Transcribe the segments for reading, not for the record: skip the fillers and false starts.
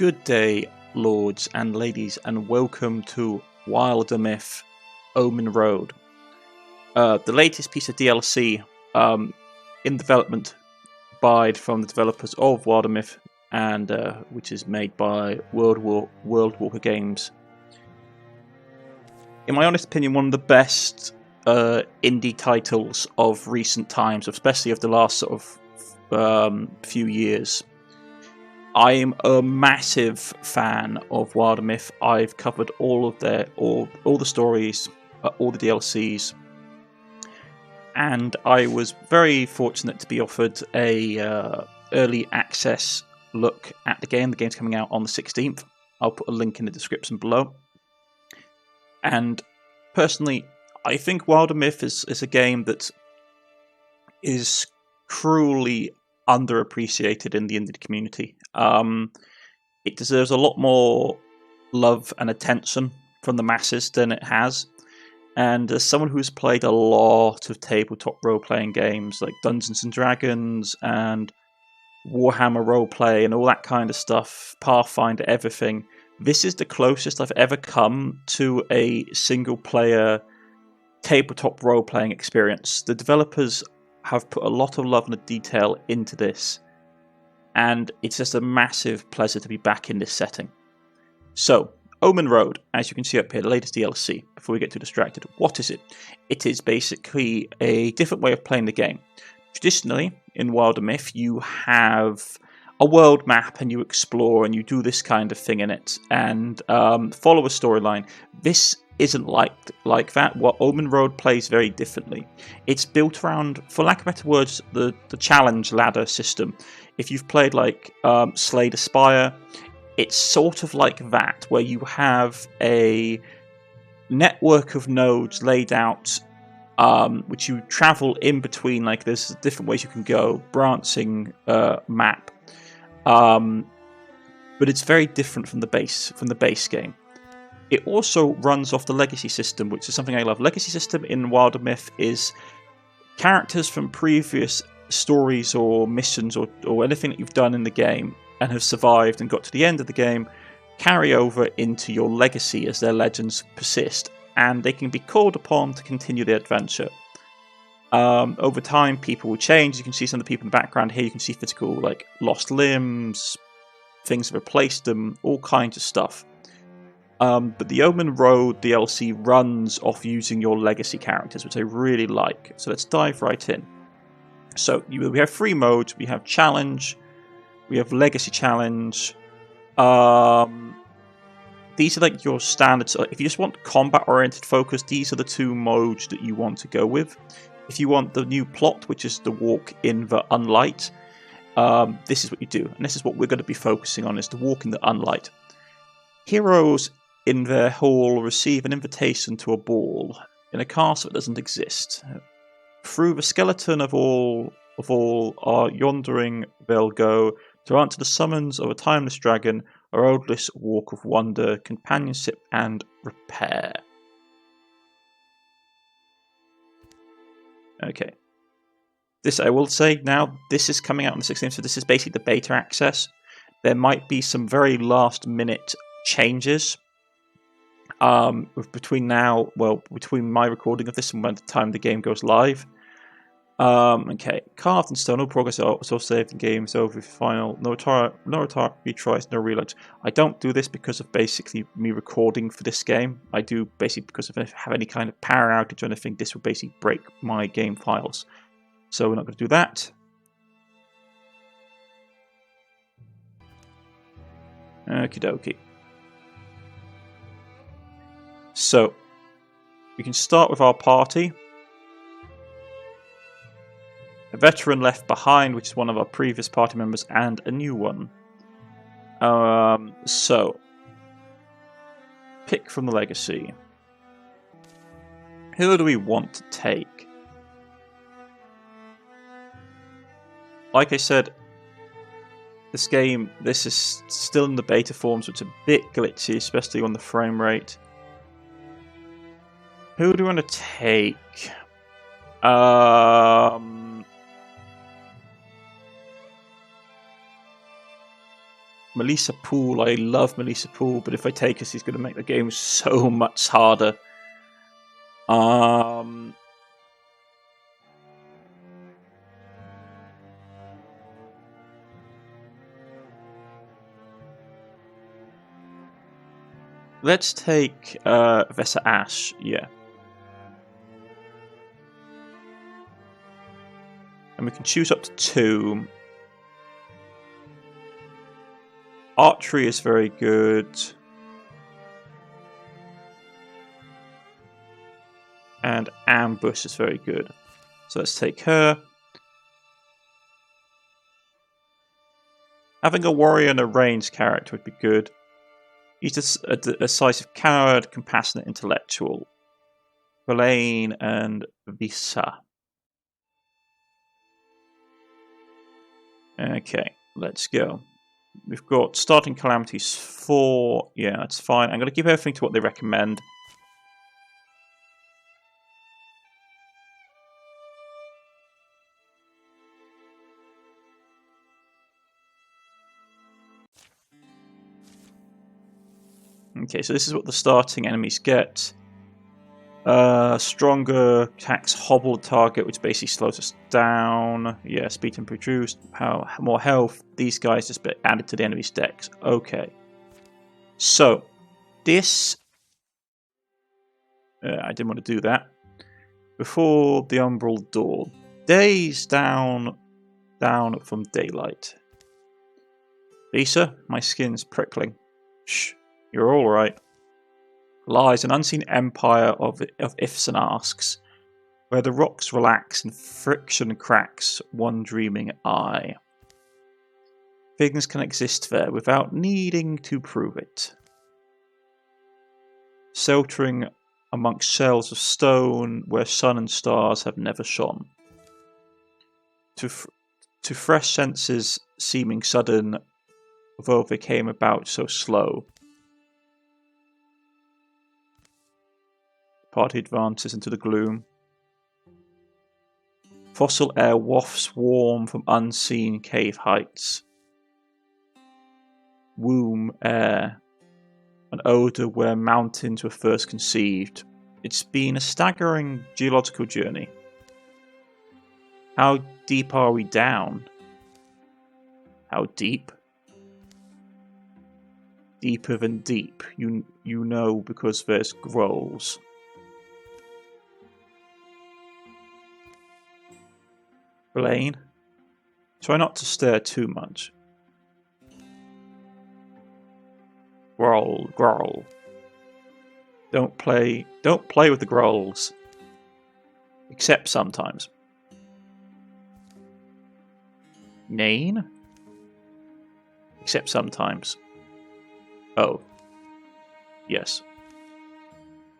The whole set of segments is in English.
Good day, lords and ladies, and welcome to WilderMyth Omenroad. The latest piece of DLC in development from the developers of WilderMyth, and which is made by Worldwalker Games. In my honest opinion, one of the best indie titles of recent times, especially of the last sort of few years. I am a massive fan of WilderMyth. I've covered all of all the stories, all the DLCs, and I was very fortunate to be offered a early access look at the game. The game's coming out on the 16th. I'll put a link in the description below. And personally, I think WilderMyth is a game that is cruelly underappreciated in the indie community. It deserves a lot more love and attention from the masses than it has. And as someone who's played a lot of tabletop role-playing games like Dungeons and Dragons and Warhammer roleplay and all that kind of stuff, Pathfinder, everything, this is the closest I've ever come to a single-player tabletop role-playing experience. The developers have put a lot of love and detail into this, and it's just a massive pleasure to be back in this setting. So, Omenroad, as you can see up here, the latest DLC, before we get too distracted, what is it? It is basically a different way of playing the game. Traditionally, in WilderMyth, you have a world map and you explore and you do this kind of thing in it and follow a storyline. This isn't like that. What Omenroad plays very differently. It's built around, for lack of better words, the challenge ladder system. If you've played like Slay the Spire, it's sort of like that, where you have a network of nodes laid out, which you travel in between. Like there's different ways you can go, branching map, but it's very different from the base game. It also runs off the legacy system, which is something I love. Legacy system in WilderMyth is characters from previous stories or missions or anything that you've done in the game and have survived and got to the end of the game, carry over into your legacy as their legends persist, and they can be called upon to continue their adventure. Over time, people will change. You can see some of the people in the background here. You can see physical, like lost limbs, things have replaced them, all kinds of stuff. But the Omenroad DLC runs off using your legacy characters, which I really like. So let's dive right in. So we have three modes. We have challenge, we have legacy challenge. These are like your standards. If you just want combat-oriented focus, these are the two modes that you want to go with. If you want the new plot, which is the walk in the unlight, this is what you do. And this is what we're going to be focusing on, is the walk in the unlight. Heroes in their hall receive an invitation to a ball in a castle that doesn't exist. Through the skeleton of all are yondering they'll go to answer the summons of a timeless dragon, a roadless walk of wonder, companionship and repair. Okay. This, I will say now, this is coming out on the 16th, so this is basically the beta access. There might be some very last minute changes between my recording of this and when the time the game goes live. Okay, carved in stone, no progress, so saved in games over final, no retries, no relaunch. I don't do this because of basically me recording for this game. I do basically because if I have any kind of power outage or anything, this will basically break my game files. So we're not going to do that. Okie dokie. So, we can start with our party. A veteran left behind, which is one of our previous party members, and a new one. So, pick from the legacy. Who do we want to take? Like I said, this is still in the beta form, so it's a bit glitchy, especially on the frame rate. Who do we want to take? Melissa Poole, I love Melissa Poole, but if I take us, he's going to make the game so much harder. Let's take Vesa Ash, yeah. And we can choose up to 2. Archery is very good. And ambush is very good. So let's take her. Having a warrior and a ranged character would be good. He's a decisive coward, compassionate intellectual. Verlaine and Visa. Okay, let's go. We've got starting calamities 4. Yeah, that's fine. I'm going to give everything to what they recommend. Okay, so this is what the starting enemies get. Stronger attacks hobble the target, which basically slows us down. Yeah, speed and reduced. More health. These guys just get added to the enemy's decks. Okay. So, this... I didn't want to do that. Before the umbral door. Days down from daylight. Lisa, my skin's prickling. Shh, you're alright. Lies an unseen empire of ifs and asks, where the rocks relax and friction cracks one dreaming eye. Things can exist there without needing to prove it. Sheltering amongst shells of stone where sun and stars have never shone. To fresh senses seeming sudden, although they came about so slow. Party advances into the gloom. Fossil air wafts warm from unseen cave heights. Womb air, an odour where mountains were first conceived. It's been a staggering geological journey. How deep are we down? How deep? Deeper than deep, you know, because there's grolls. Blaine, try not to stare too much. Growl, growl. Don't play with the grolls. Except sometimes. Nain? Except sometimes. Oh. Yes.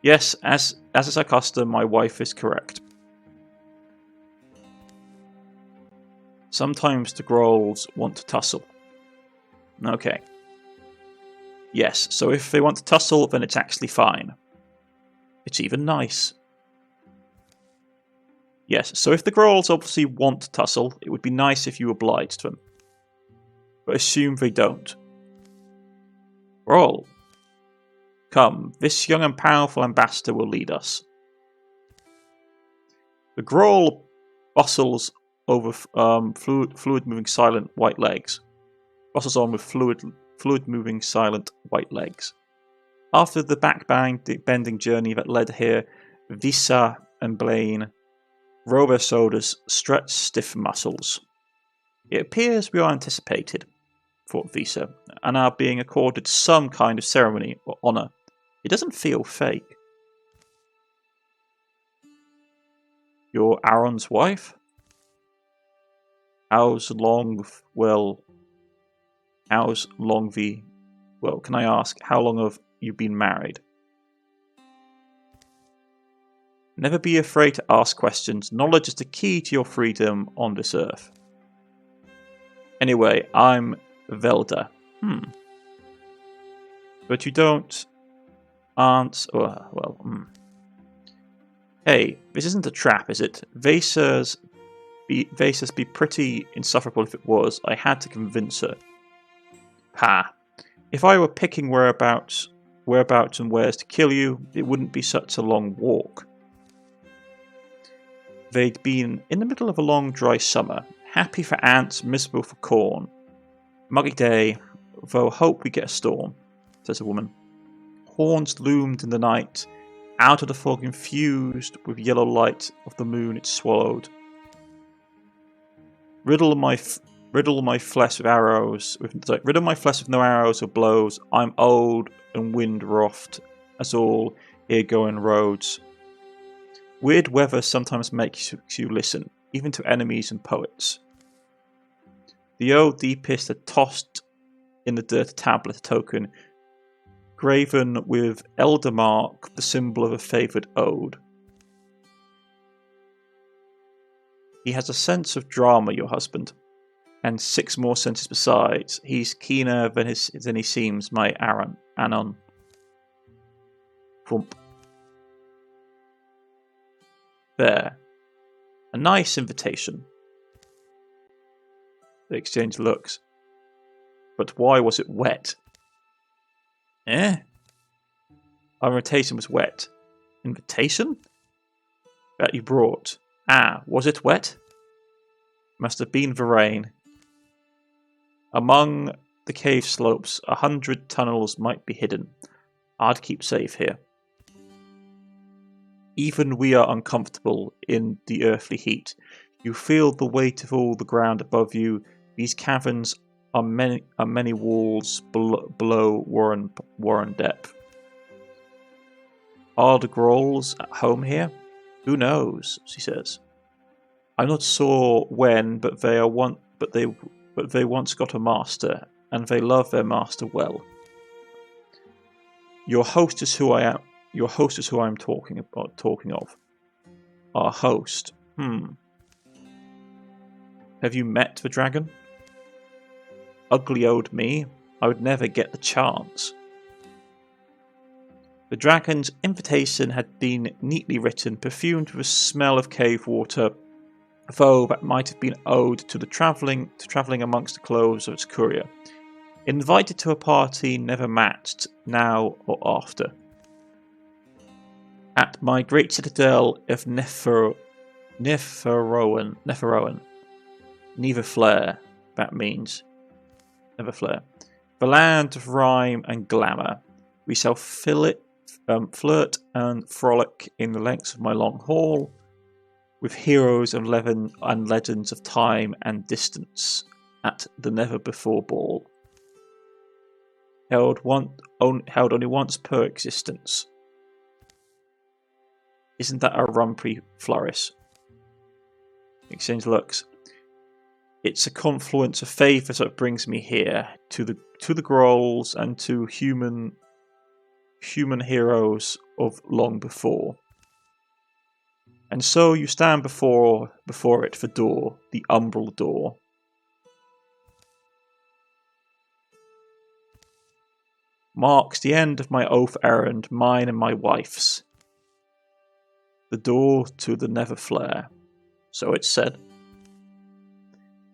Yes, as is our custom, my wife is correct. Sometimes the grolls want to tussle. Okay. Yes, so if they want to tussle, then it's actually fine. It's even nice. Yes, so if the grolls obviously want to tussle, it would be nice if you obliged them. But assume they don't. Groll. Come, this young and powerful ambassador will lead us. The groll bustles over fluid-moving silent white legs. Bustles on with fluid-moving silent white legs. After the back-bending journey that led here, Visa and Blaine roll their shoulders, stretch stiff muscles. It appears we are anticipated, thought Visa, and are being accorded some kind of ceremony or honour. It doesn't feel fake. You're Aaron's wife? Can I ask, how long have you been married? Never be afraid to ask questions. Knowledge is the key to your freedom on this earth. Anyway, I'm Velda. But you aren't... Hey, this isn't a trap, is it? Vasa's be pretty insufferable if it was. I had to convince her. Ha! If I were picking whereabouts and wheres to kill you, it wouldn't be such a long walk. They'd been in the middle of a long dry summer, happy for ants, miserable for corn. Muggy day, though hope we get a storm, says a woman. Horns loomed in the night, out of the fog infused with yellow light of the moon it swallowed. Riddle my flesh with arrows, riddle my flesh with no arrows or blows. I'm old and wind-roughed, as all here-going roads. Weird weather sometimes makes you listen, even to enemies and poets. The old deepest had tossed in the dirt tablet a token, graven with elder mark, the symbol of a favoured ode. He has a sense of drama, your husband, and 6 more senses besides. He's keener than he seems, my Anon. Thump. There. A nice invitation. They exchange looks. But why was it wet? Eh? Our invitation was wet. Invitation? That you brought. Ah, was it wet? Must have been the rain. Among the cave slopes, 100 tunnels might be hidden. I'd keep safe here. Even we are uncomfortable in the earthly heat. You feel the weight of all the ground above you. These caverns are many walls below Warren depth. Are the Grolls at home here? Who knows? She says. I'm not sure when, but they once got a master, and they love their master well. Your host is who I am. Your host is who I'm talking of. Our host. Have you met the dragon? Ugly old me. I would never get the chance. The dragon's invitation had been neatly written, perfumed with the smell of cave water, though that might have been owed to the travelling amongst the clothes of its courier. Invited to a party never matched, now or after. At my great citadel of Neferowen, neither flare, that means. Never flare. The land of rhyme and glamour. We shall flirt and frolic in the lengths of my long hall, with heroes and legends of time and distance at the never-before ball. Held only once per existence. Isn't that a rumpy flourish? Exchange looks. It's a confluence of favours that brings me here, to the Grolls and to human heroes of long before. And so you stand before it, the door, the umbral door. Marks the end of my oath errand, mine and my wife's. The door to the Neverflare, so it's said.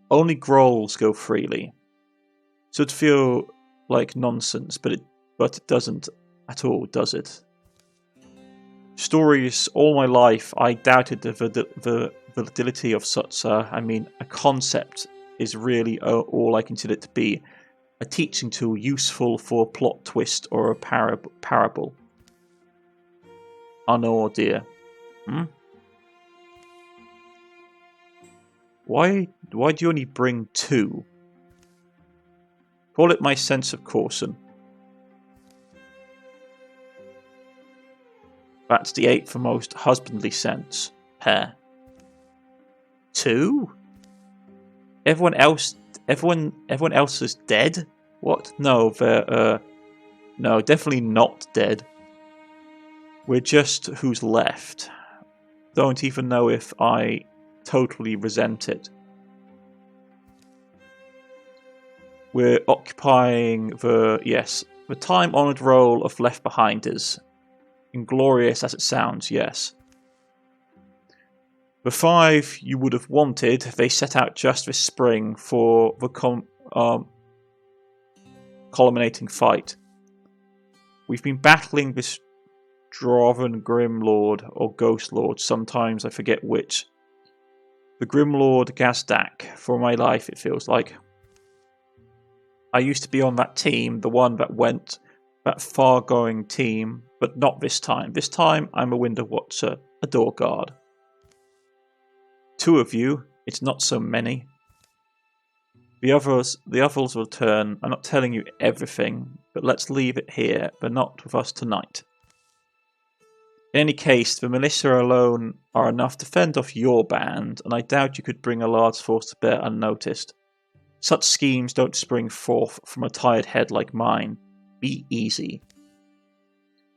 Only Grolls go freely. Should feel like nonsense, but it doesn't at all, does it? Stories all my life, I doubted the validity of such a concept is really all I consider it to be. A teaching tool useful for a plot twist or a parable. Oh no, dear. Why do you only bring 2? Call it my sense of caution. That's the 8th for most husbandly sense. Hair. 2? Everyone else is dead? What? No, they're no, definitely not dead. We're just who's left. Don't even know if I totally resent it. We're occupying the time-honoured role of Left Behinders. Inglorious as it sounds, yes. The 5 you would have wanted, they set out just this spring for the culminating fight. We've been battling this Droven Grimlord or Ghost Lord, sometimes I forget which. The Grimlord Gazdak, for my life it feels like. I used to be on that team, the one that went, that far-going team, but not this time. This time I'm a window watcher, a door guard. 2 of you, it's not so many. The others will turn. I'm not telling you everything, but let's leave it here, but not with us tonight. In any case, the militia alone are enough to fend off your band, and I doubt you could bring a large force to bear unnoticed. Such schemes don't spring forth from a tired head like mine. Be easy.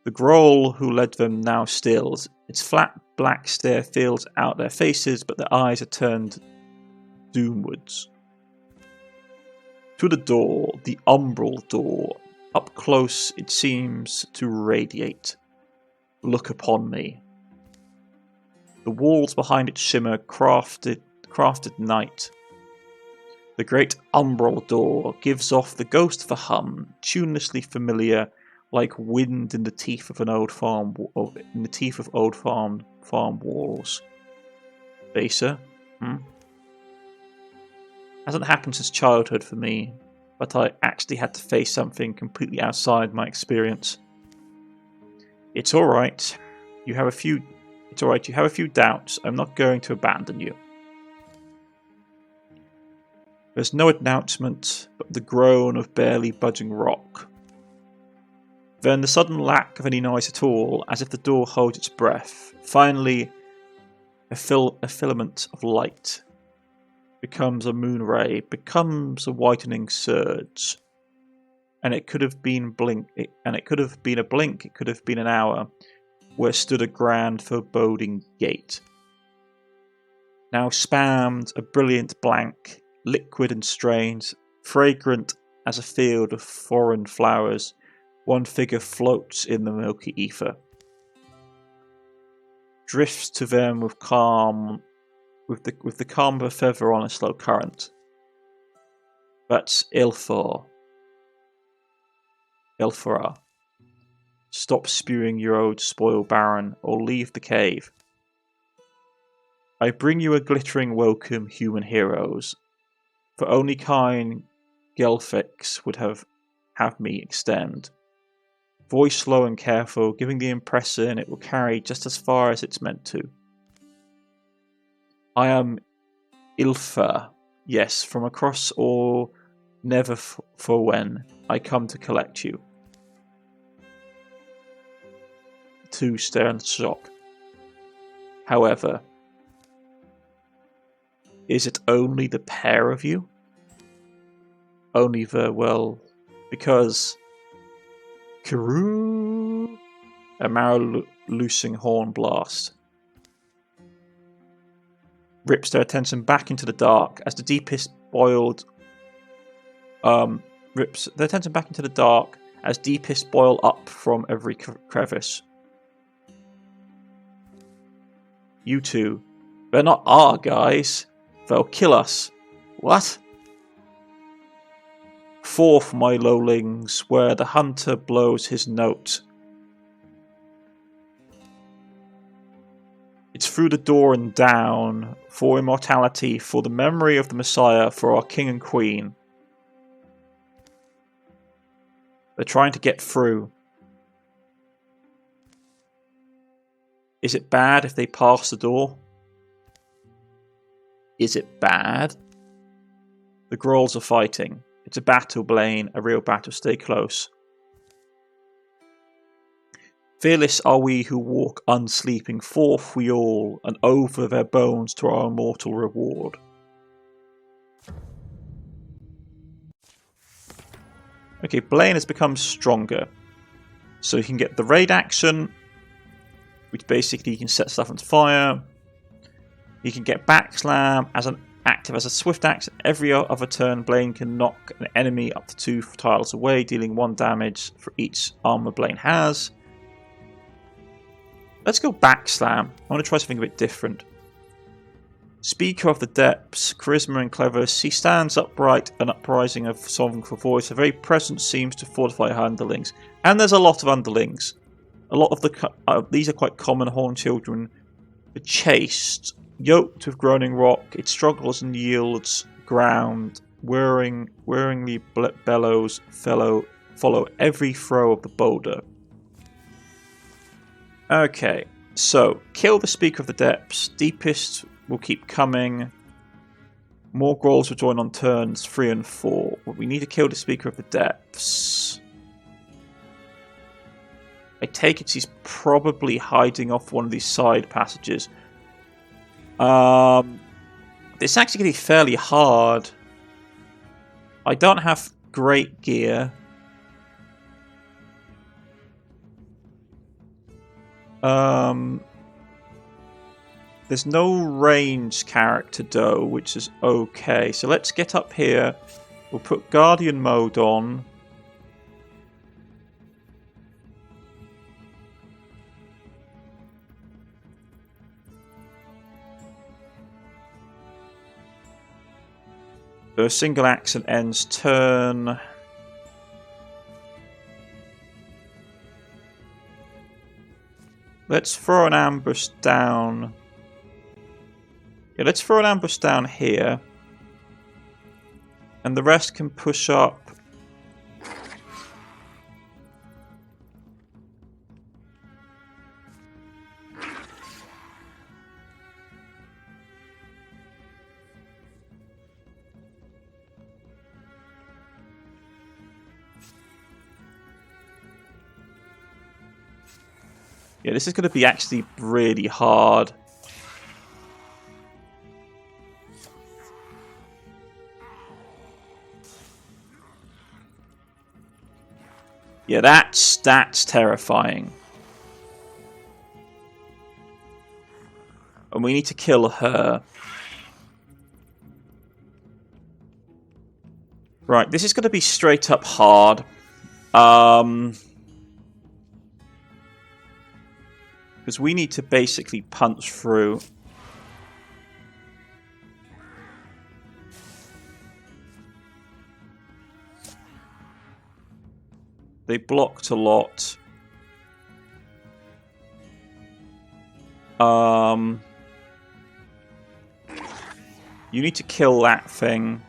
The growl who led them now stills. Its flat black stare fills out their faces, but their eyes are turned doomwards. To the door, the umbral door. Up close it seems to radiate. Look upon me. The walls behind it shimmer crafted night. The great umbral door gives off the ghost of a hum, tunelessly familiar, like wind in the teeth of old farm walls. Baser? Hasn't happened since childhood for me, but I actually had to face something completely outside my experience. It's alright. You have a few doubts. I'm not going to abandon you. There's no announcement, but the groan of barely budging rock. Then the sudden lack of any noise at all, as if the door holds its breath. Finally, a filament of light becomes a moon ray, becomes a whitening surge. And it could have been a blink, it could have been an hour, where stood a grand foreboding gate. Now spammed a brilliant blank, liquid and strange, fragrant as a field of foreign flowers, one figure floats in the milky ether. Drifts to them with calm, with the calm of a feather on a slow current. That's Ilthor. Ilthora. Stop spewing your old spoil, Baron, or leave the cave. I bring you a glittering welcome, human heroes, for only kind Gelfix would have me extend. Voice slow and careful, giving the impression it will carry just as far as it's meant to. I am Ilfa, yes, from across all never for when I come to collect you. The 2 stare in shock. However, is it only the pair of you? Only because Karoo, a marrow-loosing horn blast rips their attention back into the dark as the deepest boil up from every crevice. You 2, they're not our guys. They'll kill us. What? Forth, my lowlings, where the hunter blows his note. It's through the door and down, for immortality, for the memory of the Messiah, for our king and queen. They're trying to get through. Is it bad if they pass the door? Is it bad? The Grolls are fighting. It's a battle, Blaine, a real battle. Stay close. Fearless are we who walk unsleeping, forth we all, and over their bones to our immortal reward. Okay, Blaine has become stronger. So he can get the raid action, which basically can set stuff on fire. He can get backslam as an active as a swift action. Every other turn, Blaine can knock an enemy up to 2 tiles away, dealing 1 damage for each armor Blaine has. Let's go backslam. I want to try something a bit different. Speaker of the Depths, charisma and cleverness. He stands upright and uprising of songful voice. Her very presence seems to fortify her underlings. And there's a lot of underlings. A lot of these are quite common horned children. The chaste, yoked with groaning rock, it struggles and yields ground. Whirringly bellows follow every throw of the boulder. Okay, so kill the Speaker of the Depths. Deepest will keep coming. More growls will join on turns 3 and 4. But we need to kill the Speaker of the Depths. I take it he's probably hiding off one of these side passages. It's actually going to be fairly hard. I don't have great gear. There's no ranged character though, which is okay. So let's get up here. We'll put Guardian mode on. A single action ends turn. Let's throw an ambush down. Yeah, let's throw an ambush down here. And the rest can push up. Yeah, this is going to be actually really hard. Yeah, that's terrifying. And we need to kill her. Right, this is going to be straight up hard. Because we need to basically punch through. They blocked a lot. You need to kill that thing.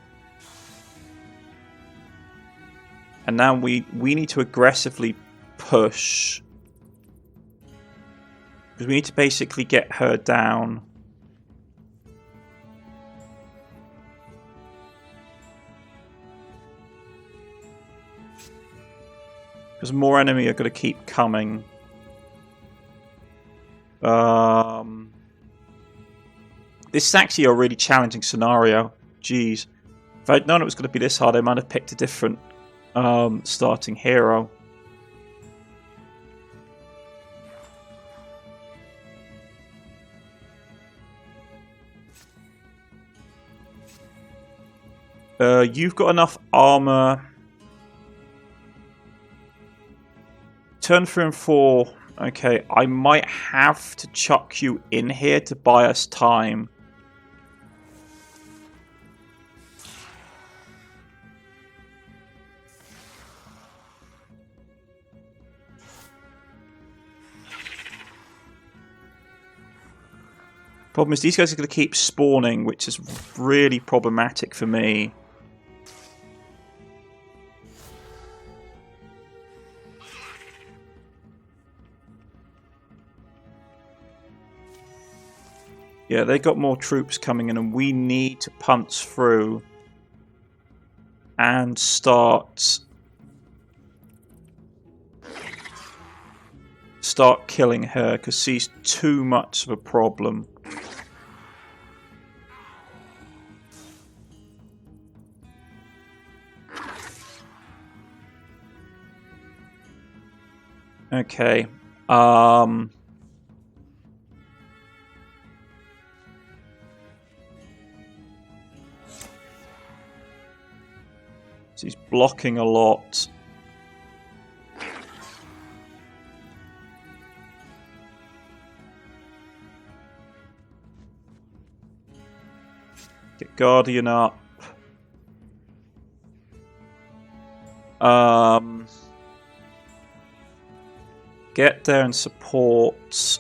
And now we need to aggressively push. Because we need to basically get her down. Because more enemy are going to keep coming. This is actually a really challenging scenario. Jeez. If I'd known it was going to be this hard, I might have picked a different starting hero. You've got enough armor. Turn 3 and 4. Okay, I might have to chuck you in here to buy us time. Problem is, these guys are going to keep spawning, which is really problematic for me. Yeah, they got more troops coming in, and we need to punch through and start killing her, because she's too much of a problem. Okay. He's blocking a lot. Get Guardian up. Get there and support.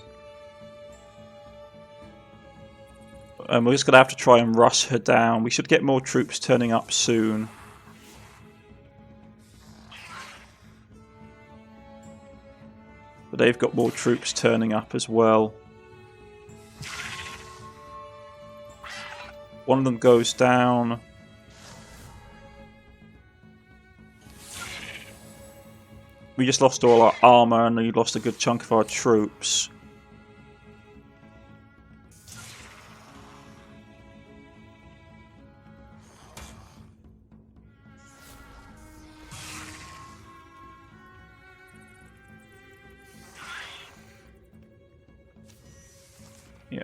And we're just going to have to try and rush her down. We should get more troops turning up soon. But they've got more troops turning up as well. One of them goes down. We just lost all our armor and we lost a good chunk of our troops. Yeah.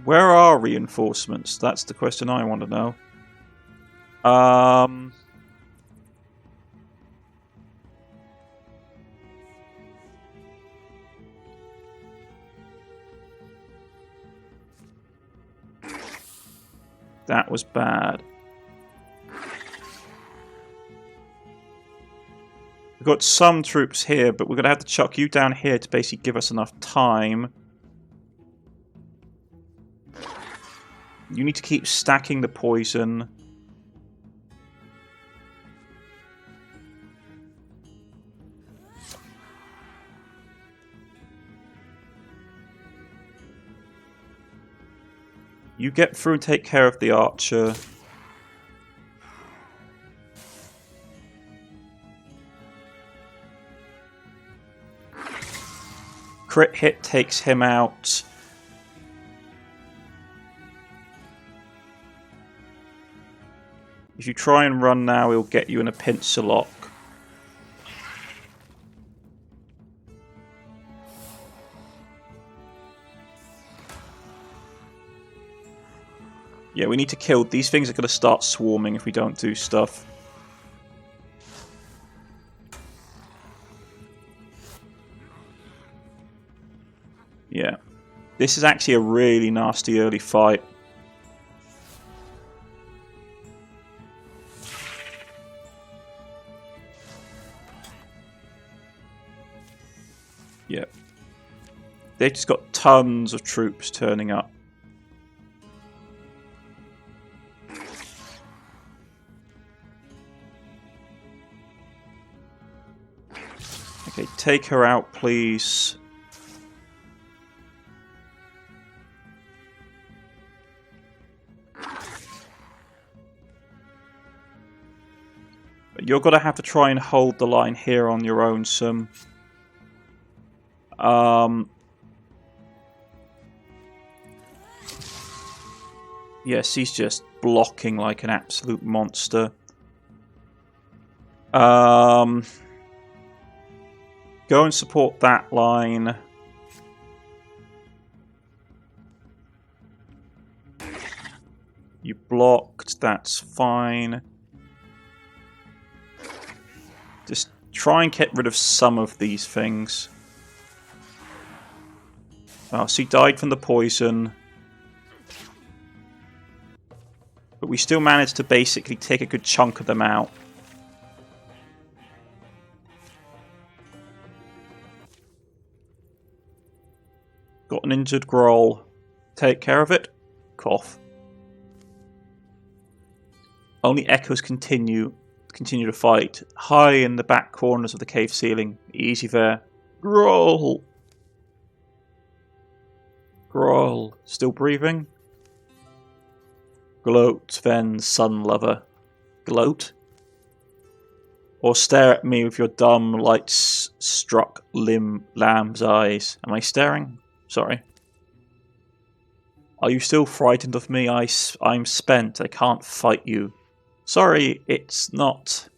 Where are reinforcements? That's the question I want to know. That was bad. We've got some troops here, but we're going to have to chuck you down here to basically give us enough time. You need to keep stacking the poison. You get through and take care of the archer. Crit hit takes him out. If you try and run now, he'll get you in a pincer lock. Yeah, we need to kill. These things are going to start swarming if we don't do stuff. Yeah. This is actually a really nasty early fight. Yeah. They've just got tons of troops turning up. Okay, take her out, please. But you're going to have to try and hold the line here on your own, Sim. Yes, he's just blocking like an absolute monster. Go and support that line. You blocked, that's fine. Just try and get rid of some of these things. Oh, so he died from the poison. But we still managed to basically take a good chunk of them out. Got an injured Groll. Take care of it. Cough. Only echoes continue to fight. High in the back corners of the cave ceiling. Easy there. Groll! Groll. Still breathing? Gloat then, sun lover. Gloat? Or stare at me with your dumb, light-struck lamb's eyes. Am I staring? Sorry. Are you still frightened of me? I'm spent. I can't fight you. Sorry, it's not...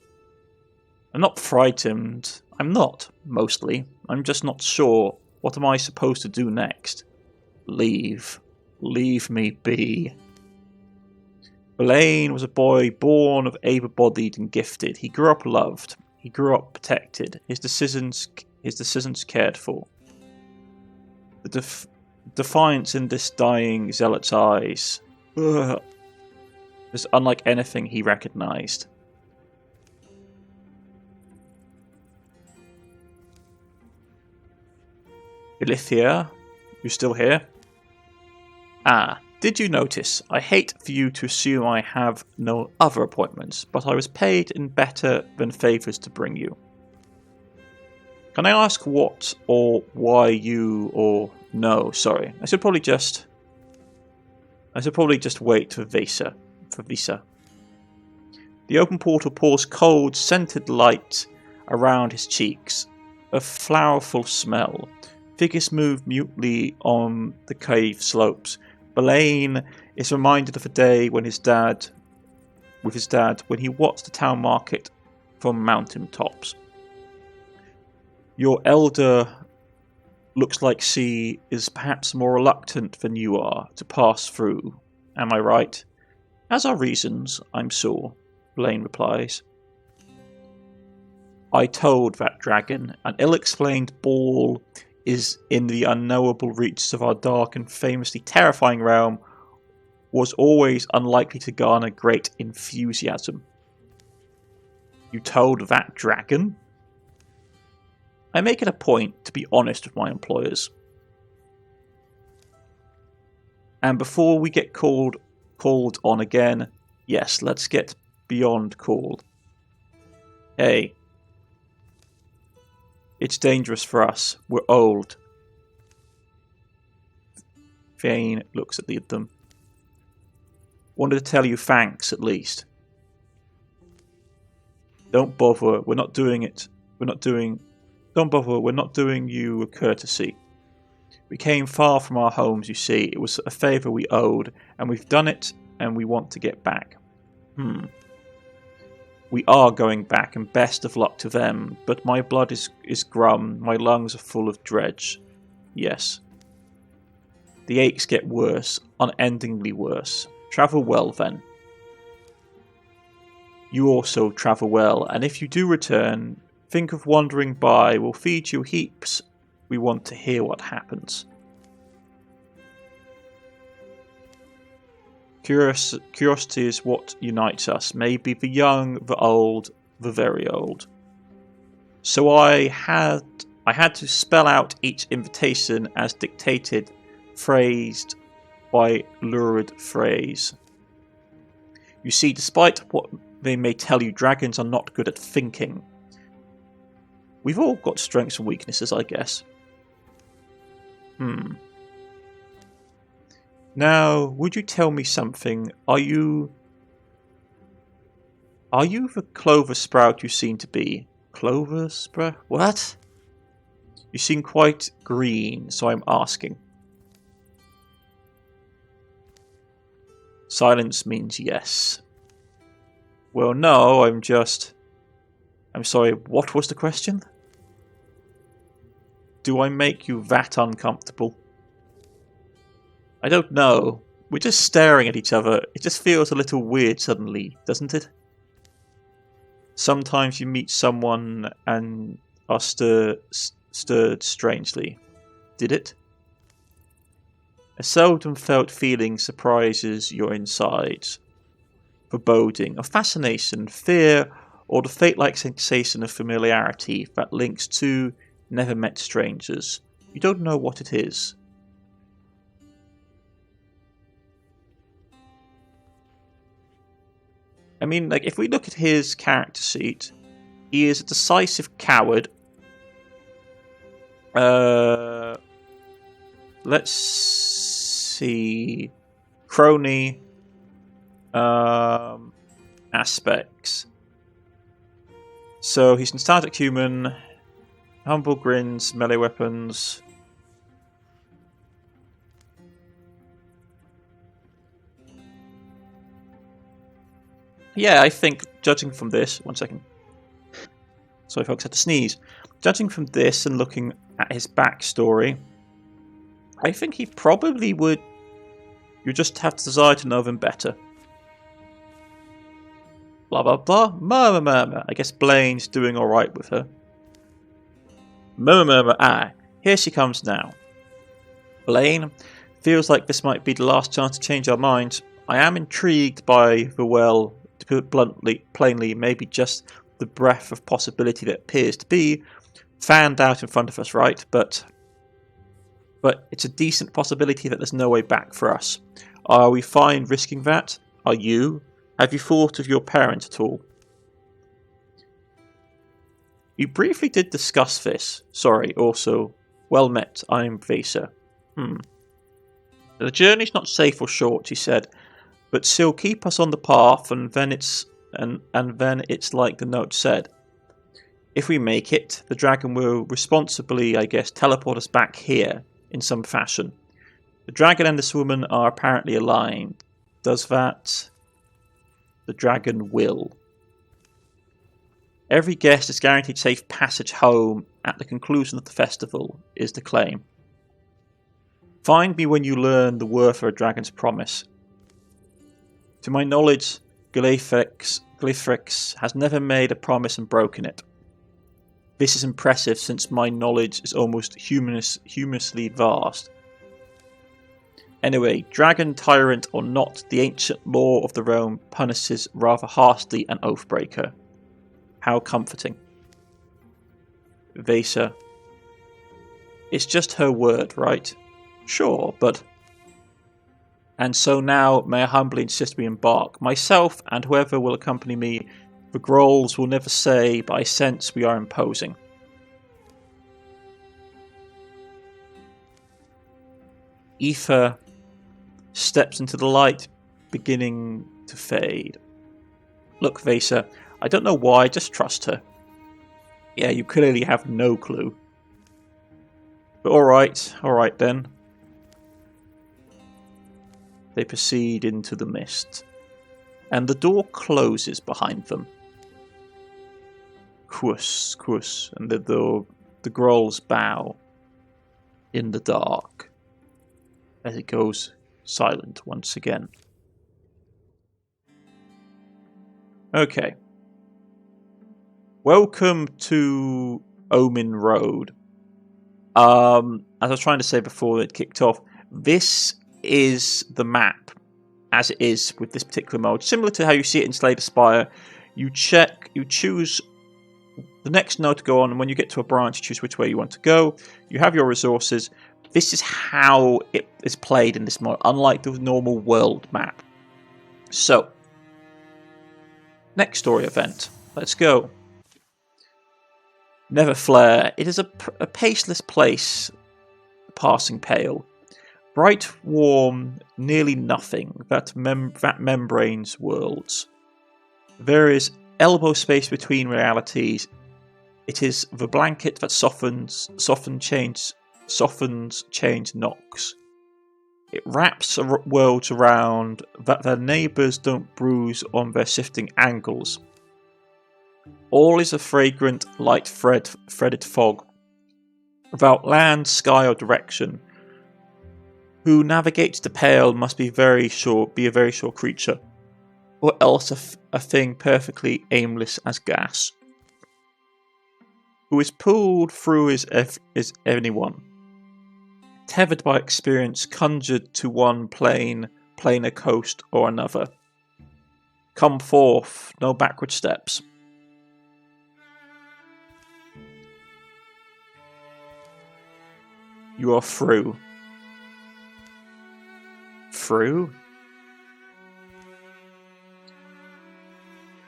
I'm not frightened. I'm not, mostly. I'm just not sure. What am I supposed to do next? Leave. Leave me be. Blaine was a boy born of able-bodied and gifted. He grew up loved. He grew up protected. His decisions cared for. The defiance in this dying zealot's eyes. Ugh. It's unlike anything he recognised. Ilithia, you still here? Ah, did you notice? I hate for you to assume I have no other appointments, but I was paid in better than favours to bring you. Can I ask what or why you or no, sorry. I should probably just wait for Visa. The open portal pours cold, scented light around his cheeks. A flowerful smell. Figures move mutely on the cave slopes. Belaine is reminded of a day when his dad when he watched the town market from mountain tops. Your elder looks like she is perhaps more reluctant than you are to pass through. Am I right? As are reasons, I'm sure, Belaine replies. I told that dragon an ill-explained ball is in the unknowable reaches of our dark and famously terrifying realm was always unlikely to garner great enthusiasm. You told that dragon? I make it a point to be honest with my employers. And before we get called on again, yes, let's get beyond called. Hey. It's dangerous for us. We're old. Thane looks at them. Wanted to tell you thanks, at least. Don't bother. We're not doing it. Don't bother. We're not doing you a courtesy. We came far from our homes, you see. It was a favour we owed, and we've done it, and we want to get back. We are going back, and best of luck to them, but my blood is grum, my lungs are full of dredge. Yes. The aches get worse, unendingly worse. Travel well, then. You also travel well, and if you do return, think of wandering by. We'll feed you heaps. We want to hear what happens. Curiosity is what unites us, maybe the young, the old, the very old. So I had to spell out each invitation as dictated, phrased by lurid phrase. You see, despite what they may tell you, dragons are not good at thinking. We've all got strengths and weaknesses, I guess. Now, would you tell me something? Are you the clover sprout you seem to be? Clover sprout? What? You seem quite green, so I'm asking. Silence means yes. Well, no, I'm sorry, what was the question? Do I make you that uncomfortable? I don't know. We're just staring at each other. It just feels a little weird suddenly, doesn't it? Sometimes you meet someone and are stirred strangely. Did it? A seldom felt feeling surprises your insides. Foreboding, of fascination, fear, or the fate-like sensation of familiarity that links two never-met strangers. You don't know what it is. I mean, like, if we look at his character sheet, he is a decisive coward. Let's see. Crony. Aspects. So he's nostalgic human. Humble grins, melee weapons. Yeah, I think, judging from this... One second. Sorry, folks, I had to sneeze. Judging from this and looking at his backstory, I think he probably would... You just have to desire to know them better. Blah, blah, blah. Murmur, murmur. I guess Blaine's doing alright with her. Murmur, murmur. Ah, here she comes now. Blaine, feels like this might be the last chance to change our minds. I am intrigued by the well, to put it plainly, maybe just the breadth of possibility that appears to be fanned out in front of us, right? But it's a decent possibility that there's no way back for us. Are we fine risking that? Are you? Have you thought of your parents at all? You briefly did discuss this. Sorry, also. Well met, I'm Vesa. The journey's not safe or short, he said, but still keep us on the path, and then it's like the note said. If we make it, the dragon will responsibly, I guess, teleport us back here in some fashion. The dragon and this woman are apparently aligned. Does that? The dragon will. Every guest is guaranteed safe passage home at the conclusion of the festival, is the claim. Find me when you learn the worth of a dragon's promise. To my knowledge, Glyphrix has never made a promise and broken it. This is impressive since my knowledge is almost humorously vast. Anyway, dragon tyrant or not, the ancient law of the realm punishes rather harshly an oathbreaker. How comforting. Vesa. It's just her word, right? Sure, but... And so now, may I humbly insist we embark. Myself and whoever will accompany me, the Grolls will never say, but I sense we are imposing. Aoife steps into the light, beginning to fade. Look, Vesa, I don't know why, just trust her. Yeah, you clearly have no clue. But alright then. They proceed into the mist, and the door closes behind them. Quus, and the Grolls bow in the dark as it goes silent once again. Okay. Welcome to Omenroad. As I was trying to say before it kicked off, this is the map as it is with this particular mode. Similar to how you see it in Slay the Spire, you choose the next node to go on, and when you get to a branch, you choose which way you want to go. You have your resources. This is how it is played in this mode, unlike the normal world map. So, next story event. Let's go. Neverflare. It is a paceless place, passing pale. Bright, warm, nearly nothing that membranes worlds. There is elbow space between realities. It is the blanket that softens, change knocks. It wraps worlds around that their neighbours don't bruise on their shifting angles. All is a fragrant, light threaded fog, without land, sky, or direction. Who navigates the pale must be a very short creature, or else a thing perfectly aimless as gas. Who is pulled through is anyone, tethered by experience, conjured to one plainer coast or another. Come forth, no backward steps. You are through. Through?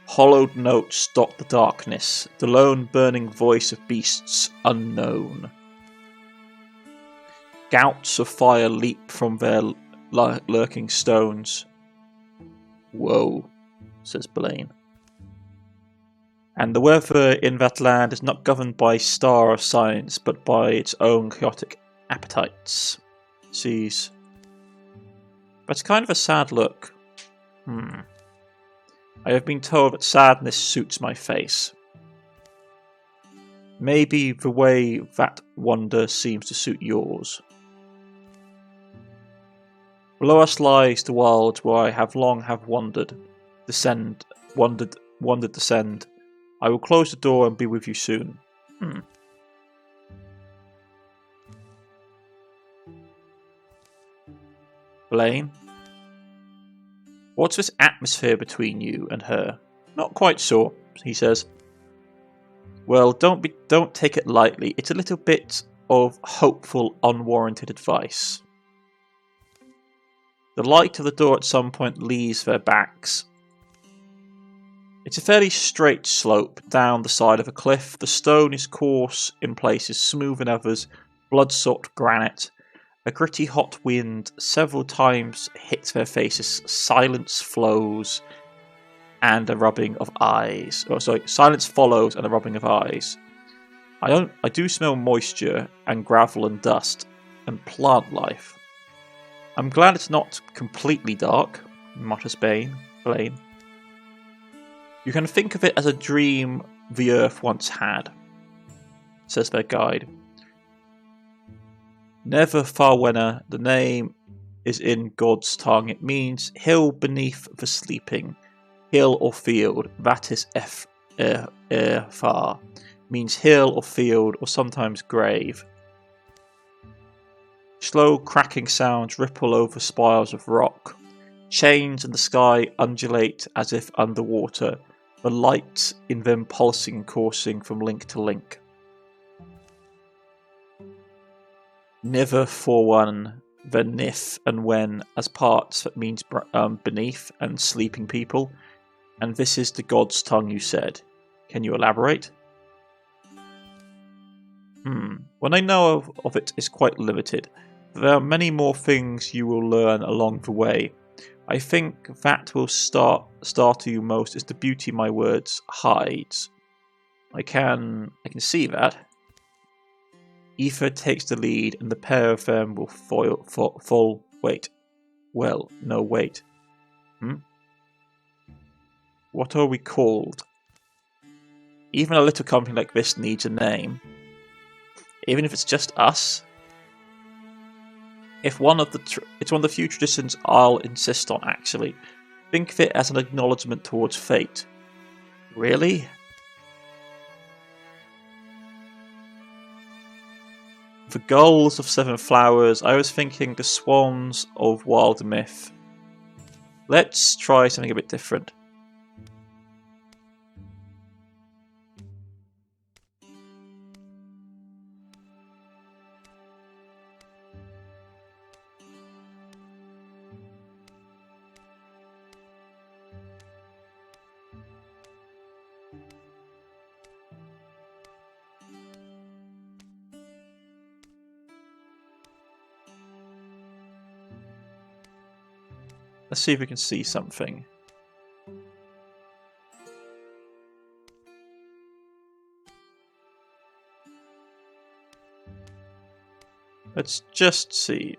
Hollowed notes dot the darkness, the lone burning voice of beasts unknown. Gouts of fire leap from their lurking stones. Whoa, says Blaine. And the weather in that land is not governed by star or science, but by its own chaotic appetites. Sees. But it's kind of a sad look. I have been told that sadness suits my face. Maybe the way that wonder seems to suit yours. Below us lies the wild where I have long wandered. Wandered descend. I will close the door and be with you soon. Blaine? What's this atmosphere between you and her? Not quite sure, he says. Well, don't take it lightly. It's a little bit of hopeful, unwarranted advice. The light of the door at some point leaves their backs. It's a fairly straight slope down the side of a cliff. The stone is coarse in places, smooth in others, blood-soaked granite. A gritty hot wind several times hits their faces. Silence flows and a rubbing of eyes. Silence follows and a rubbing of eyes. I do smell moisture and gravel and dust and plant life. I'm glad it's not completely dark, mutters Blaine. You can think of it as a dream the earth once had, says their guide. Never Farwenna, the name is in God's tongue. It means hill beneath the sleeping. Hill or field, that is far. Means hill or field or sometimes grave. Slow cracking sounds ripple over spires of rock. Chains in the sky undulate as if underwater, the light in them pulsing and coursing from link to link. Never for one, the nif and when as parts that means beneath and sleeping people. And this is the God's tongue you said. Can you elaborate? What I know of it is quite limited. There are many more things you will learn along the way. I think that will startle you most is the beauty my words hides. I can see that. Aoife takes the lead, and the pair of them will wait. Well, no, wait. What are we called? Even a little company like this needs a name. Even if it's just us. It's one of the few traditions I'll insist on, actually. Think of it as an acknowledgement towards fate. Really? The gulls of Seven Flowers, I was thinking the swans of WilderMyth. Let's try something a bit different. Let's see if we can see something. Let's just see.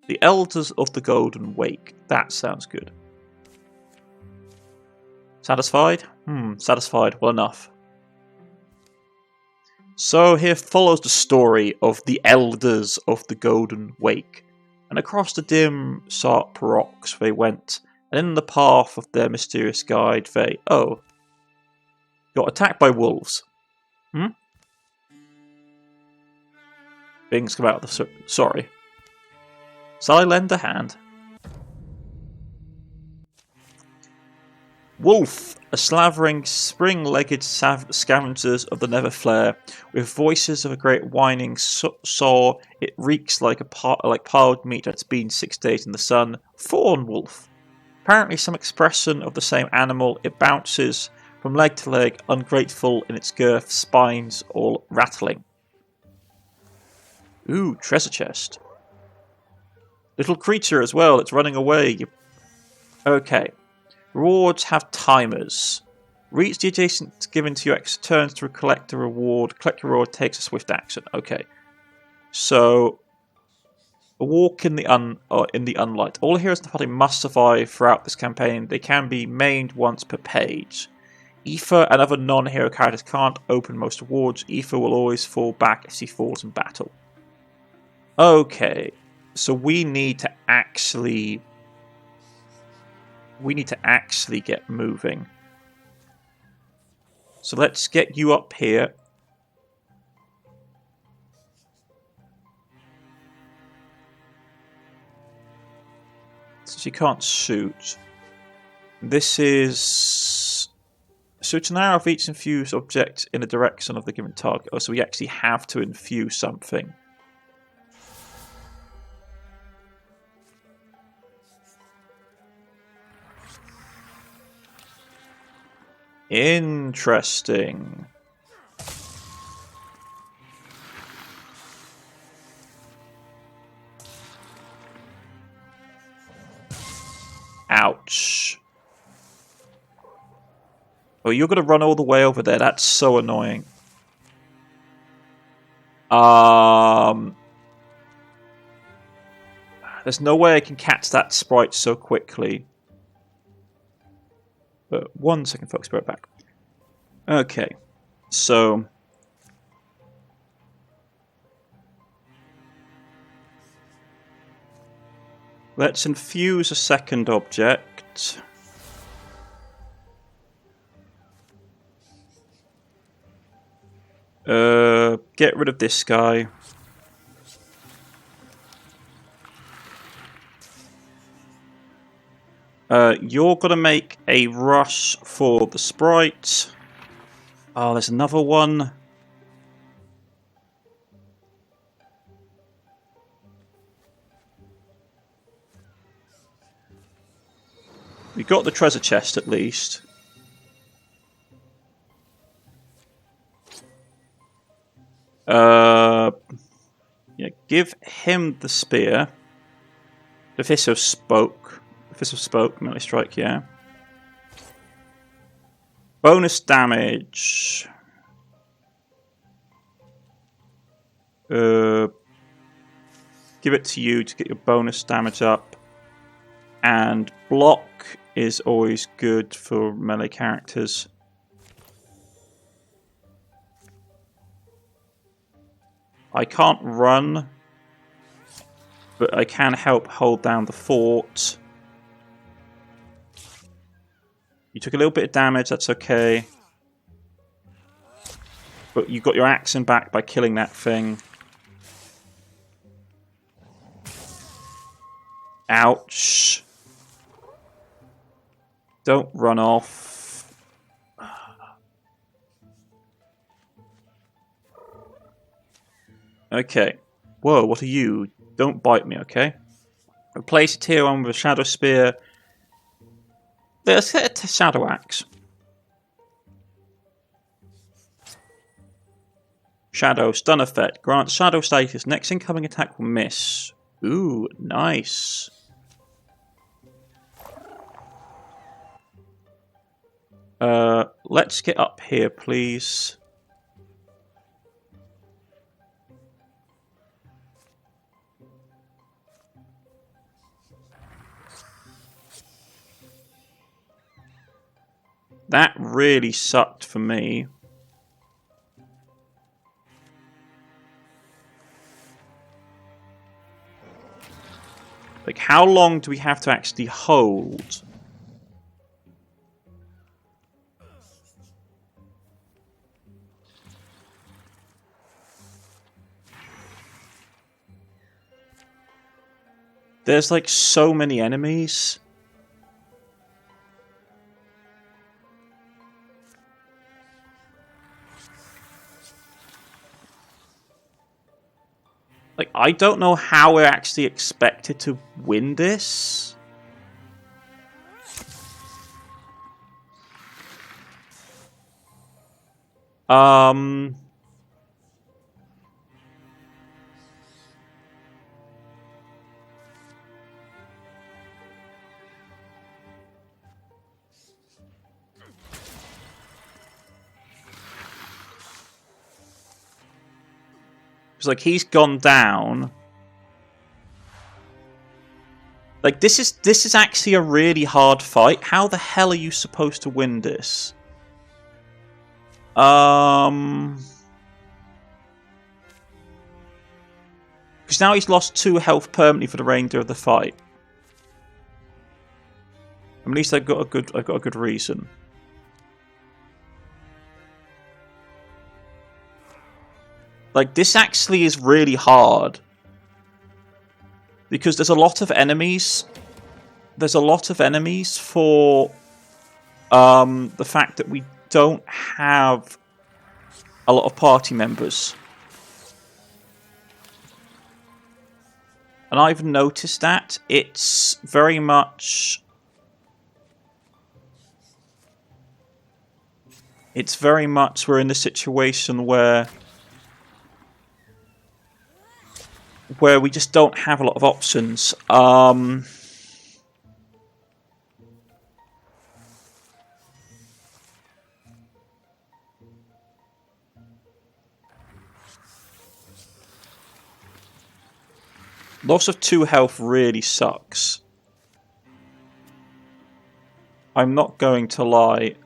The Elders of the Golden Wake. That sounds good. Satisfied? Satisfied. Well enough. So here follows the story of the Elders of the Golden Wake, and across the dim, sharp rocks they went, and in the path of their mysterious guide they, got attacked by wolves. Things come out of the... Sorry. Shall I lend a hand? Wolf, a slavering, spring-legged scavengers of the Neverflare, with voices of a great whining saw. It reeks like piled meat that's been 6 days in the sun. Fawn wolf, apparently some expression of the same animal. It bounces from leg to leg, ungrateful in its girth, spines all rattling. Ooh, treasure chest. Little creature as well. It's running away. Okay. Rewards have timers. Reach the adjacent given to you X turns to collect the reward. Collect your reward takes a swift action. Okay. So, a walk in the unlight. All heroes in the party must survive throughout this campaign. They can be maimed once per page. Aoife and other non-hero characters can't open most rewards. Aoife will always fall back if she falls in battle. Okay. So we need to actually get moving. So let's get you up here. Since you can't shoot. This is... shoot an arrow of each infused object in the direction of the given target. Oh, so we actually have to infuse something. Interesting. Ouch. Oh, you're going to run all the way over there. That's so annoying. There's no way I can catch that sprite so quickly. But 1 second, folks. Be right back. Okay. So... let's infuse a second object. Get rid of this guy. You're gonna make a rush for the sprite. Oh, there's another one. We got the treasure chest at least. Yeah, give him the spear. The Fist of Spoke. The Fist of Spoke, melee strike, yeah. Bonus damage. Give it to you to get your bonus damage up. And block is always good for melee characters. I can't run, but I can help hold down the fort. You took a little bit of damage, that's okay. But you got your action back by killing that thing. Ouch. Don't run off. Okay. Whoa, what are you? Don't bite me, okay? Replace a tier 1 with a shadow spear. Let's get a shadow axe. Shadow stun effect. Grant shadow status. Next incoming attack will miss. Ooh, nice. Let's get up here, please. That really sucked for me. Like, how long do we have to actually hold? There's like so many enemies. Like, I don't know how we're actually expected to win this. It's like he's gone down. Like, this is actually a really hard fight. How the hell are you supposed to win this? Because now he's lost 2 health permanently for the remainder of the fight. At least I've got a good reason. Like, this actually is really hard. Because there's a lot of enemies. there's a lot of enemies for the fact that we don't have a lot of party members. And I've noticed that it's very much... we're in the situation where we just don't have a lot of options. Loss of 2 health really sucks. I'm not going to lie.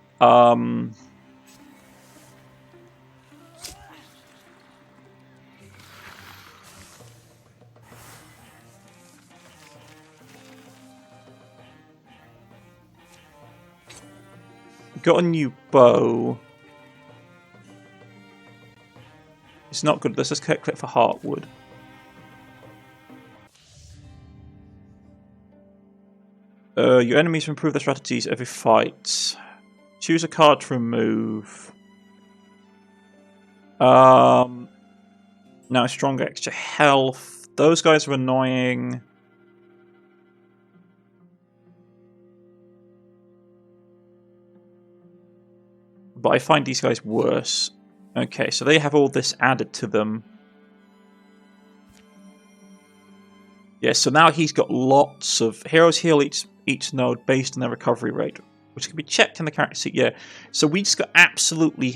Got a new bow. It's not good. Let's just click for Heartwood. Your enemies improve their strategies every fight. Choose a card to remove. Now stronger extra health. Those guys are annoying. But I find these guys worse. Okay, so they have all this added to them. Yeah, so now he's got lots of heroes heal each node based on their recovery rate, which can be checked in the character sheet. Yeah, so we just absolutely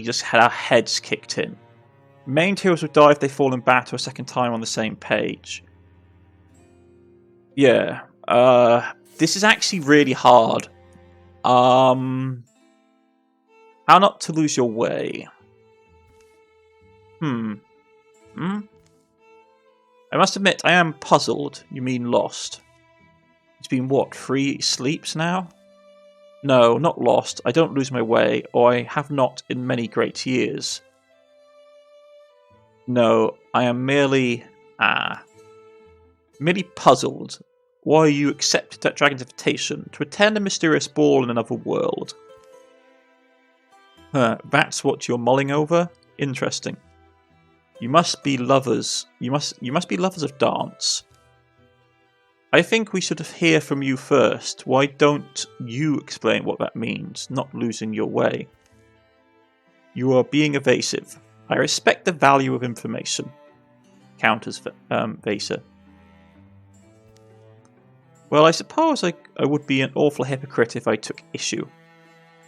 just had our heads kicked in. Main heroes would die if they fall in battle a second time on the same page. Yeah, this is actually really hard. How not to lose your way? I must admit, I am puzzled. You mean lost? It's been, what, 3 sleeps now? No, not lost. I don't lose my way, or I have not in many great years. No, I am merely puzzled why you accepted that dragon's invitation to attend a mysterious ball in another world. That's what you're mulling over? Interesting. You must be lovers. You must be lovers of dance. I think we should hear from you first. Why don't you explain what that means, not losing your way? You are being evasive. I respect the value of information. Counters Vaser. Well, I suppose I would be an awful hypocrite if I took issue.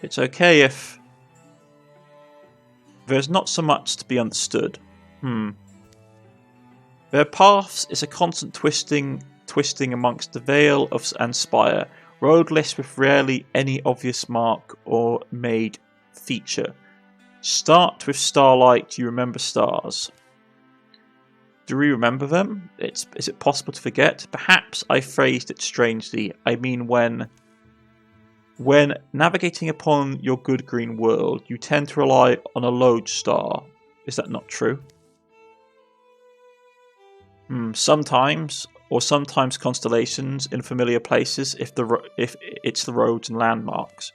It's okay if there's not so much to be understood. Their paths is a constant twisting amongst the Vale and Spire, roadless with rarely any obvious mark or made feature. Start with starlight, you remember stars. Do we remember them? Is it possible to forget? Perhaps I phrased it strangely. I mean when navigating upon your good green world, you tend to rely on a lodestar. Is that not true? Sometimes constellations in familiar places if it's the roads and landmarks.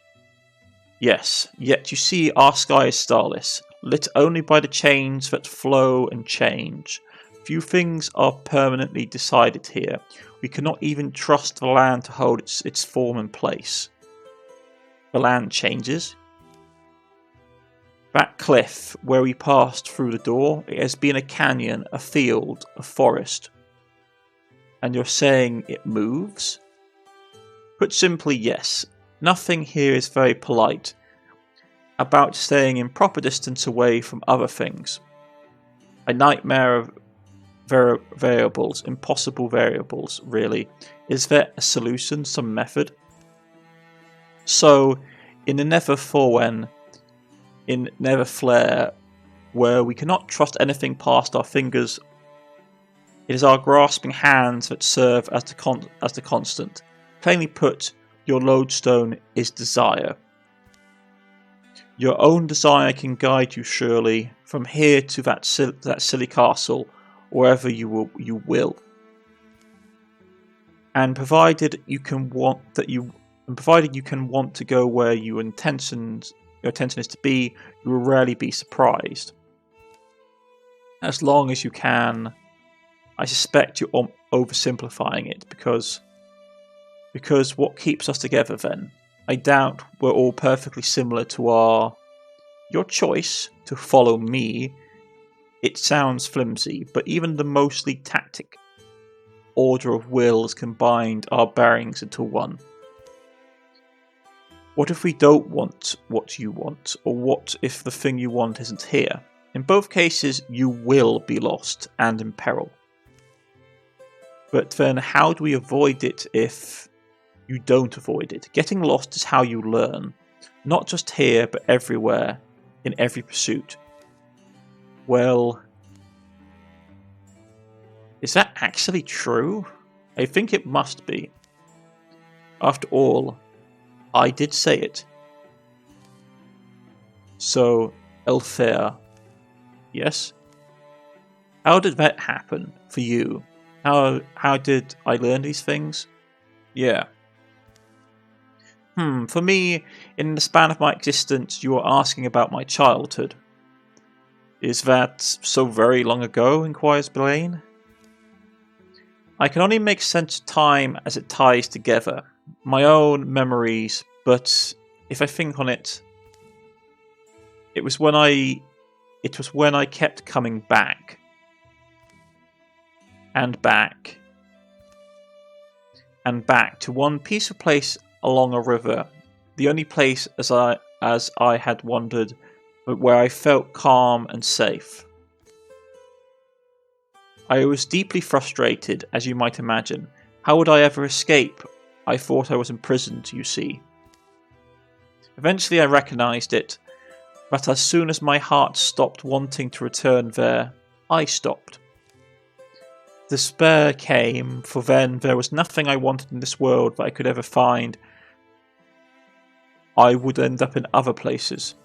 Yes, yet you see our sky is starless, lit only by the chains that flow and change. Few things are permanently decided here. We cannot even trust the land to hold its form and place. The land changes. That cliff where we passed through the door, it has been a canyon, a field, a forest. And you're saying it moves? Put simply, yes. Nothing here is very polite about staying in proper distance away from other things. A nightmare of variables, impossible variables, really. Is there a solution, some method? So, in the Never Flare, where we cannot trust anything past our fingers, it is our grasping hands that serve as the constant. Plainly put, your lodestone is desire. Your own desire can guide you surely from here to that silly castle, wherever you will. and provided you can want to go where your intention is to be, you will rarely be surprised. As long as you can. I suspect you're oversimplifying it, because what keeps us together then? I doubt we're all perfectly similar to your choice to follow me. It sounds flimsy, but even the mostly tactic order of wills combined our bearings into one. What if we don't want what you want, or what if the thing you want isn't here? In both cases, you will be lost and in peril. But then how do we avoid it if you don't avoid it? Getting lost is how you learn. Not just here, but everywhere, in every pursuit. Well, is that actually true? I think it must be. After all, I did say it. So, Elfair, yes? How did that happen for you? How did I learn these things? Yeah. For me, in the span of my existence, you are asking about my childhood. Is that so very long ago? Inquires Blaine. I can only make sense of time as it ties together. My own memories, but if I think on it, it was when I kept coming back. And back. And back to one peaceful place along a river. The only place as I had wandered, but where I felt calm and safe. I was deeply frustrated, as you might imagine. How would I ever escape? I thought I was imprisoned, you see. Eventually I recognized it, but as soon as my heart stopped wanting to return there, I stopped. Despair came, for then there was nothing I wanted in this world that I could ever find. I would end up in other places.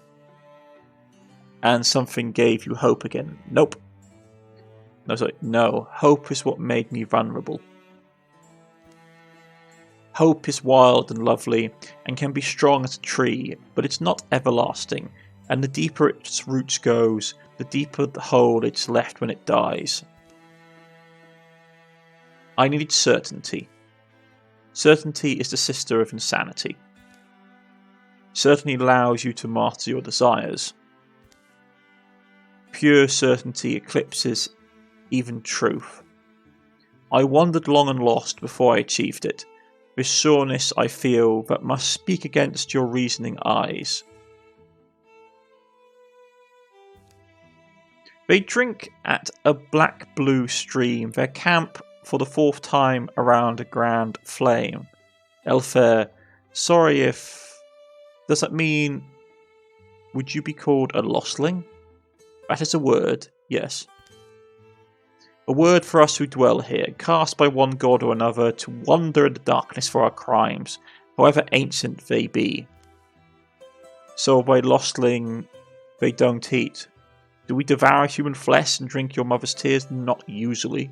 And something gave you hope again. Nope. No, hope is what made me vulnerable. Hope is wild and lovely, and can be strong as a tree, but it's not everlasting, and the deeper its roots goes, the deeper the hole it's left when it dies. I needed certainty. Certainty is the sister of insanity. Certainty allows you to master your desires. Pure certainty eclipses even truth. I wandered long and lost before I achieved it. This soreness I feel that must speak against your reasoning eyes. They drink at a black-blue stream, their camp for the 4th time around a grand flame. Elfair, sorry if... Does that mean... Would you be called a lostling? That is a word, yes. A word for us who dwell here, cast by one god or another to wander in the darkness for our crimes, however ancient they be. So by lostling, they don't eat. Do we devour human flesh and drink your mother's tears? Not usually.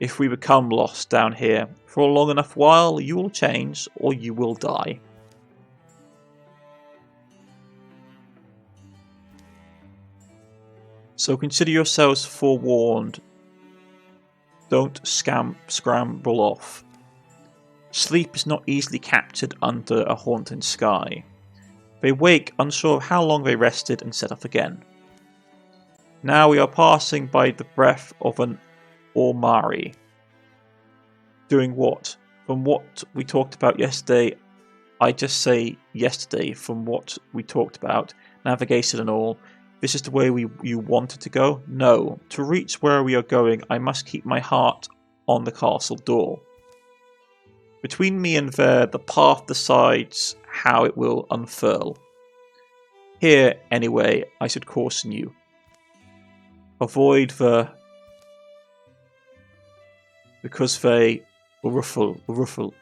If we become lost down here for a long enough while, you will change or you will die. So consider yourselves forewarned. Don't scramble off. Sleep is not easily captured under a haunting sky. They wake unsure of how long they rested and set off again. Now we are passing by the breath of an Ormari. Doing what? From what we talked about yesterday, I just say yesterday, from what we talked about, navigation and all, this is the way you wanted to go? No. To reach where we are going, I must keep my heart on the castle door. Between me and there, the path decides how it will unfurl. Here, anyway, I should caution you. Avoid the... because they will ruffle.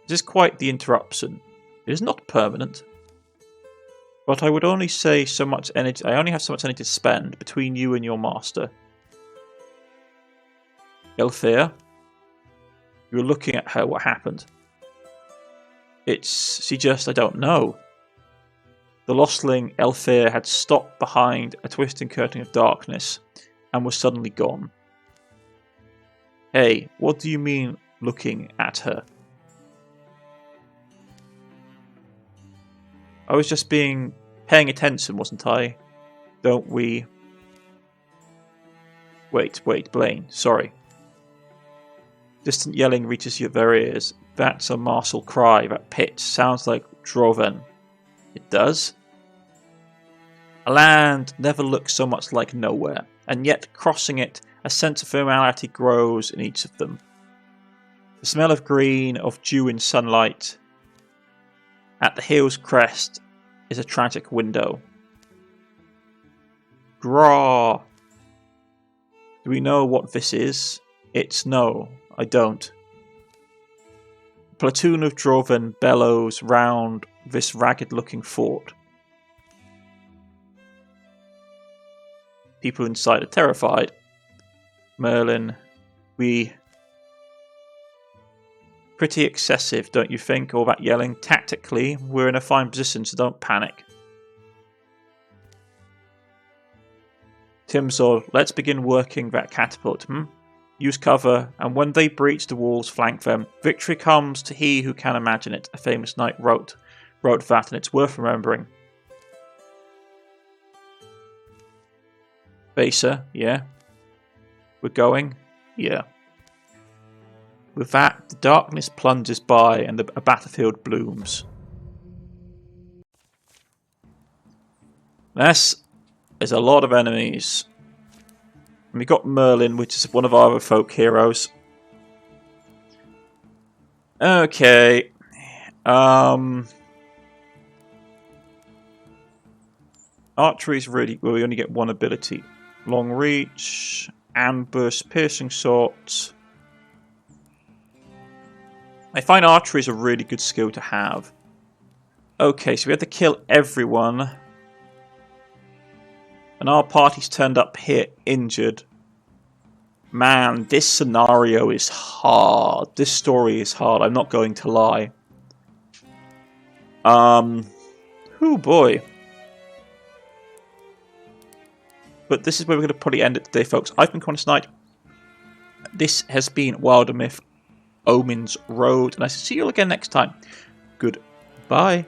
This is quite the interruption. It is not permanent. But I would only say so much energy. I only have so much energy to spend between you and your master. Elfir. You were looking at her. What happened? She just, I don't know. The lostling Elfir had stopped behind a twisting curtain of darkness and was suddenly gone. Hey, what do you mean looking at her? I was just paying attention, wasn't I? Don't we... Wait, Blaine, sorry. Distant yelling reaches your ears. That's a martial cry. That pitch sounds like Droven. It does? A land never looks so much like nowhere, and yet crossing it, a sense of familiarity grows in each of them. The smell of green, of dew in sunlight. At the hill's crest is a tragic window. Draw! Do we know what this is? It's no, I don't. A platoon of Droven bellows round this ragged-looking fort. People inside are terrified. Merlin, pretty excessive, don't you think, all that yelling? Tactically, we're in a fine position, so don't panic. Timsor, let's begin working that catapult, Use cover, and when they breach the walls, flank them. Victory comes to he who can imagine it. A famous knight wrote that, and it's worth remembering. Vaser, yeah. We're going? Yeah. With that, the darkness plunges by and a battlefield blooms. There's a lot of enemies. And we got Merlin, which is one of our other folk heroes. Okay. Archery is really... Well, we only get one ability. Long reach, ambush, piercing shot. I find archery is a really good skill to have. Okay, so we have to kill everyone. And our party's turned up here injured. Man, this scenario is hard. This story is hard, I'm not going to lie. Oh boy. But this is where we're going to probably end it today, folks. I've been Cornish-knight. This has been WilderMyth, Omenroad, and I shall see you all again next time. Goodbye.